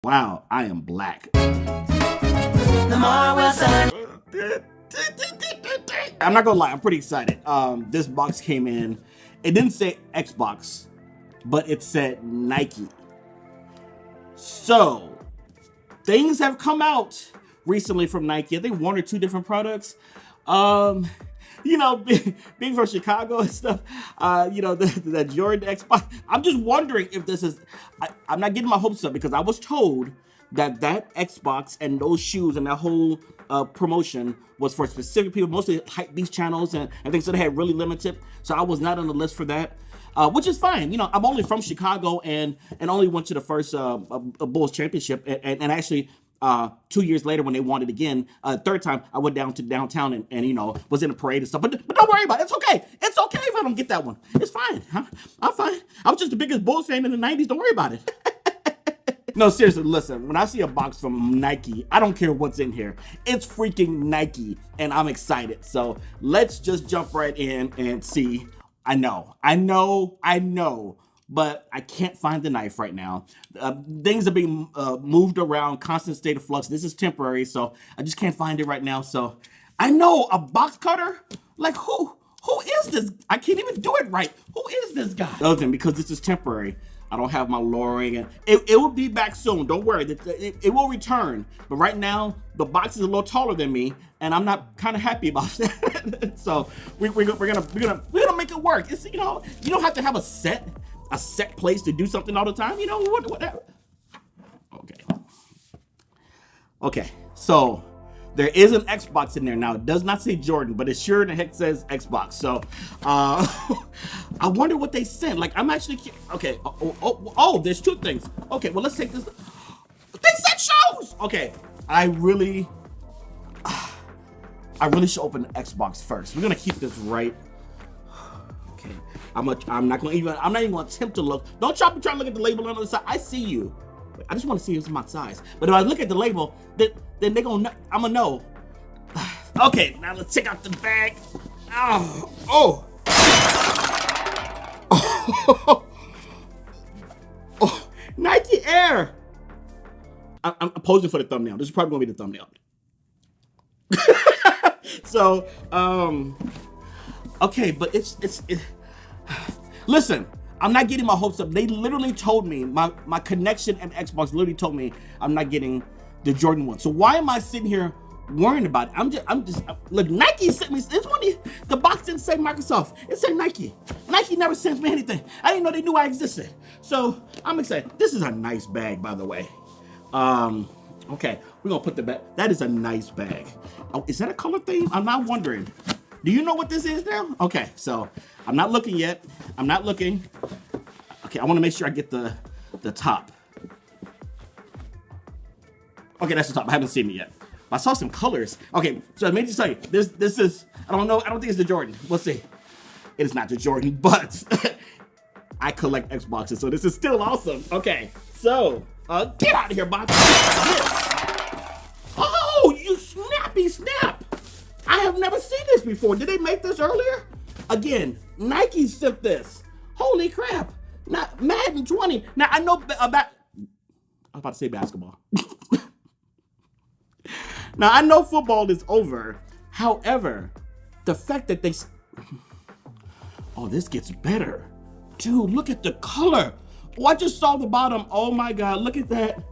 Wow, I am black. I'm not gonna lie, I'm pretty excited. This box came in. It didn't say Xbox, but it said Nike. So things have come out recently from Nike. I think one or two different products. You know, being from Chicago and stuff, you know, the Jordan Xbox. I'm just wondering if this is, I'm not getting my hopes up because I was told that Xbox and those shoes and that whole promotion was for specific people, mostly hype beast channels and things that had really limited. So I was not on the list for that. Which is fine. You know, I'm only from Chicago and only went to the first Bulls championship and actually 2 years later when they won it again, third time I went down to downtown and you know was in a parade and stuff. But don't worry about it. It's okay. It's okay if I don't get that one. It's fine. I'm fine. I was just the biggest Bulls fan in the '90s. Don't worry about it. No, seriously, listen, when I see a box from Nike, I don't care what's in here. It's freaking Nike, and I'm excited. So let's just jump right in and see. I know, but I can't find the knife right now. Things are being moved around, constant state of flux. This is temporary, so I just can't find it right now. So I know, a box cutter? Like who is this? I can't even do it right. Who is this guy? The other thing, because this is temporary, I don't have my lowering, and it will be back soon. Don't worry, it will return. But right now, the box is a little taller than me, and I'm not kind of happy about that. So we're gonna make it work. It's, you know, you don't have to have a set place to do something all the time. You know, whatever. Okay. So there is an Xbox in there now. It does not say Jordan, but it sure the heck says Xbox. So I wonder what they sent. Like, I'm actually okay. Oh, there's two things. Okay, well, let's take this. They sent shows. Okay, I really should open the Xbox first. We're gonna keep this right. Okay, I'm not even gonna attempt to look. Don't try to look at the label on the side. I see you. I just want to see if it's my size. But if I look at the label, then I'm gonna know. Okay, now let's check out the bag. Oh. Nike Air. I'm posing for the thumbnail. This is probably gonna be the thumbnail. So, okay, but it's listen, I'm not getting my hopes up. They literally told me, my connection and Xbox literally told me I'm not getting the Jordan 1. So why am I sitting here worrying about it? I'm just look, Nike sent me, it's one of the box didn't say Microsoft. It said Nike. Nike never sends me anything. I didn't know they knew I existed. So I'm excited. This is a nice bag, by the way. Okay, we're gonna put the bag. That is a nice bag. Oh, is that a color theme? I'm not wondering. Do you know what this is now? Okay, so I'm not looking yet. I'm not looking. Okay, I want to make sure I get the top. Okay, that's the top. I haven't seen it yet. I saw some colors. Okay, so let me just tell you, this is, I don't know, I don't think it's the Jordan. We'll see. It is not the Jordan, but I collect Xboxes, so this is still awesome. Okay, so get out of here, Bob. Oh, you snappy snap. I have never seen this before. Did they make this earlier? Again, Nike sent this. Holy crap. Not Madden 20. Now, I know about, I was about to say basketball. Now, I know football is over. However, the fact that they, oh, this gets better. Dude, look at the color. Oh, I just saw the bottom. Oh my God, look at that.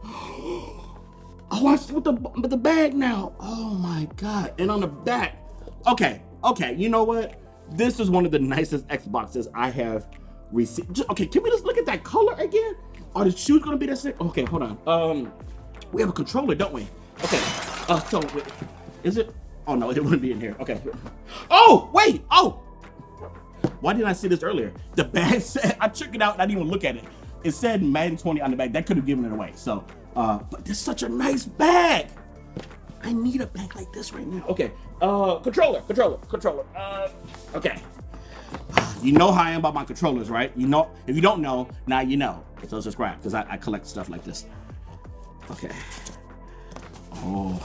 Oh, I see with the bag now. Oh my God, and on the back. Okay, you know what? This is one of the nicest Xboxes I have received. Okay, can we just look at that color again? Are the shoes gonna be the same? Okay, hold on. We have a controller, don't we? Okay, so wait, is it? Oh no, it wouldn't be in here. Okay. Oh, wait, oh. Why didn't I see this earlier? The bag said, I took it out and I didn't even look at it. It said Madden 20 on the bag. That could have given it away. So, but this is such a nice bag. I need a bag like this right now. Okay, controller. Okay. You know how I am about my controllers, right? You know, if you don't know, now you know. So subscribe, because I collect stuff like this. Okay. Oh.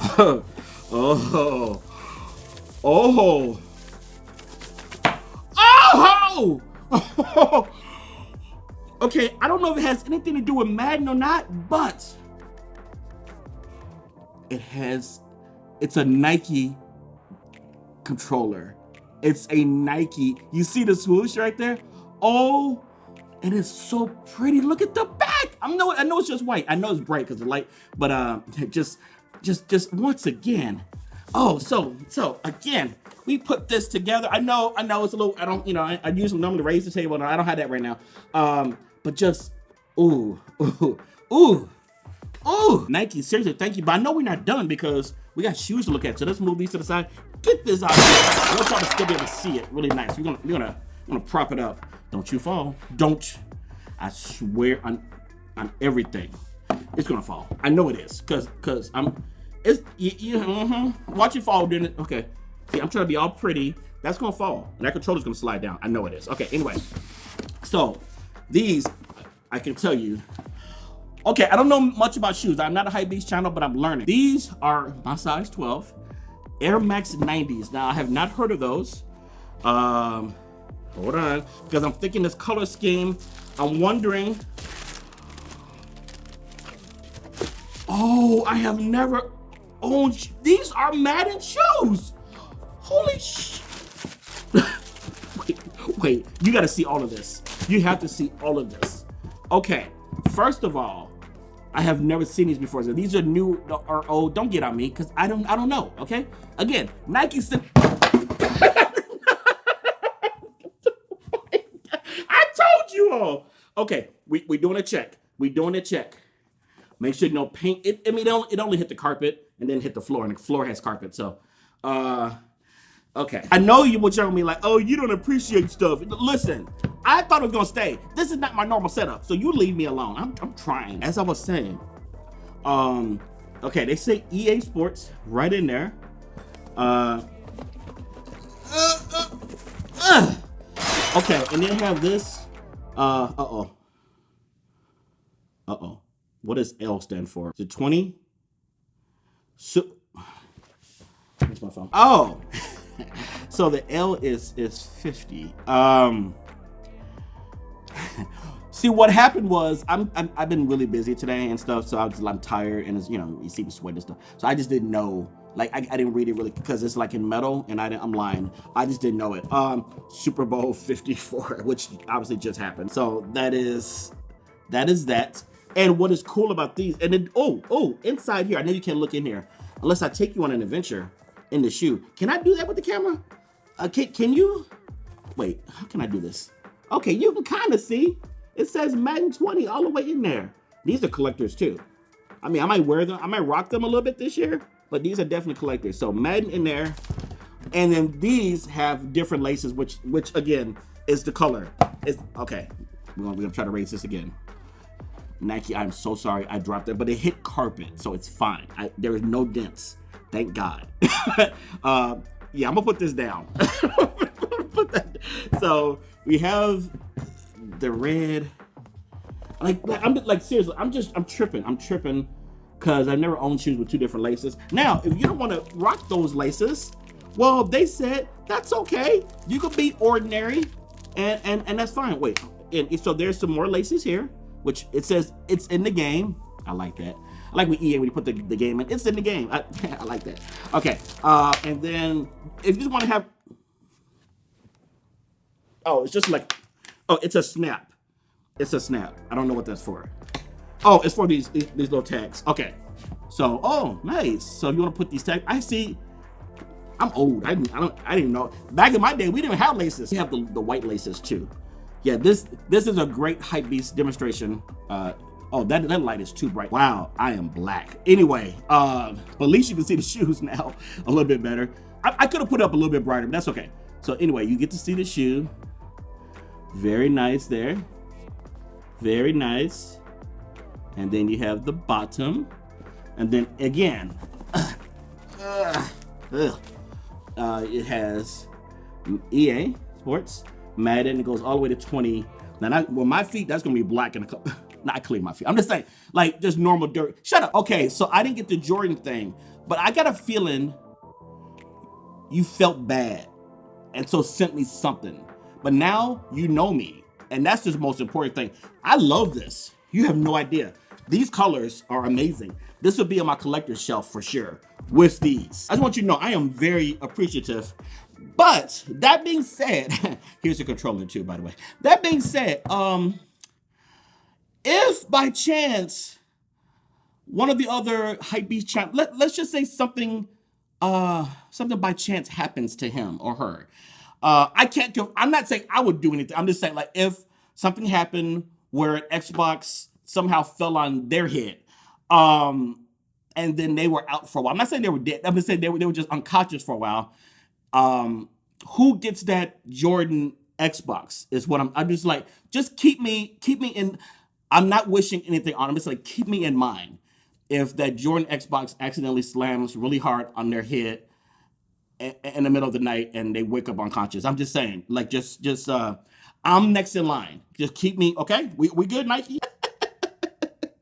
Oh. Oh. Oh! Okay, I don't know if it has anything to do with Madden or not, but It's a Nike controller. It's a Nike. You see the swoosh right there? Oh, and it's so pretty. Look at the back. I know it's just white. I know it's bright because the light, but just once again. Oh, so again, we put this together. I know it's a little. I don't, I usually normally raise the table. No, I don't have that right now. But just ooh. Nike, seriously, thank you. But I know we're not done because we got shoes to look at. So let's move these to the side. Get this out here. I want y'all to still be able to see it really nice. We're gonna prop it up. Don't you fall. Don't. I swear on everything. It's gonna fall. I know it is. Cause watch it fall during it. Okay. See, I'm trying to be all pretty. That's gonna fall. And that controller's gonna slide down. I know it is. Okay, anyway. So these, I can tell you. Okay, I don't know much about shoes. I'm not a Hypebeast channel, but I'm learning. These are my size 12 Air Max 90s. Now, I have not heard of those. Hold on, because I'm thinking this color scheme. I'm wondering. Oh, I have never owned. These are Madden shoes. Holy sh! wait, you got to see all of this. You have to see all of this. Okay, first of all, I have never seen these before. So these are new or old. Don't get on me because I don't know. Okay. Again, Nike said. I told you all. Okay, we doing a check. We doing a check. Make sure no paint. It only hit the carpet and then hit the floor, and the floor has carpet. So, okay. I know you were telling me like, oh, you don't appreciate stuff. Listen. I thought it was gonna stay. This is not my normal setup, so you leave me alone. I'm trying. As I was saying, okay, they say EA Sports right in there. Okay, and then have this. What does L stand for? Is it 20? So, where's my phone? Oh, so the L is 50. See, what happened was I've been really busy today and stuff, so I'm tired, and it's, you see me sweating and stuff. So I just didn't know, like I didn't read it really because it's like in metal, and I'm lying. I just didn't know it. Super Bowl 54, which obviously just happened. So that is that. And what is cool about these, and then inside here, I know you can't look in here unless I take you on an adventure in the shoe. Can I do that with the camera? Can you? Wait, how can I do this? Okay, you can kind of see. It says Madden 20 all the way in there. These are collectors too. I mean, I might wear them. I might rock them a little bit this year, but these are definitely collectors. So Madden in there. And then these have different laces, which again, is the color. It's okay. We're gonna try to raise this again. Nike, I'm so sorry I dropped it, but it hit carpet, so it's fine. There is no dents. Thank God. Yeah, I'm gonna put this down. So we have the red. Like seriously, I'm tripping because I've never owned shoes with two different laces. Now, if you don't want to rock those laces, well, they said that's okay. You could be ordinary, and that's fine. Wait, and so there's some more laces here, which it says it's in the game. I like that. I like when EA when you put the game in. It's in the game. I like that. Okay, and then if you just want to have. Oh, it's just like, it's a snap. It's a snap. I don't know what that's for. Oh, it's for these little tags. Okay. So, oh, nice. So if you want to put these tags, I see. I'm old. I didn't know. Back in my day, we didn't have laces. We have the white laces too. Yeah, this is a great Hypebeast demonstration. Oh, that light is too bright. Wow, I am black. Anyway, but at least you can see the shoes now a little bit better. I could have put it up a little bit brighter, but that's okay. So anyway, you get to see the shoe. Very nice there. Very nice. And then you have the bottom. And then again, it has EA Sports, Madden. It goes all the way to 20. Now, my feet, that's going to be black in a couple. Not clean my feet. I'm just saying, like, just normal dirt. Shut up. Okay, so I didn't get the Jordan thing, but I got a feeling you felt bad and so sent me something. But now you know me, and that's just the most important thing. I love this. You have no idea. These colors are amazing. This would be on my collector's shelf for sure with these. I just want you to know I am very appreciative. But that being said, here's the controller too, by the way. That being said, if by chance one of the other hypebeast champ, let's just say something something by chance happens to him or her. I can't I'm not saying I would do anything. I'm just saying, like, if something happened where an Xbox somehow fell on their head, and then they were out for a while. I'm not saying they were dead. I'm just saying they were just unconscious for a while. Who gets that Jordan Xbox is what I'm just like, just keep me in. I'm not wishing anything on them. It's like, keep me in mind if that Jordan Xbox accidentally slams really hard on their head in the middle of the night and they wake up unconscious. I'm just saying, like, just I'm next in line. Just keep me, okay? We good, Nike?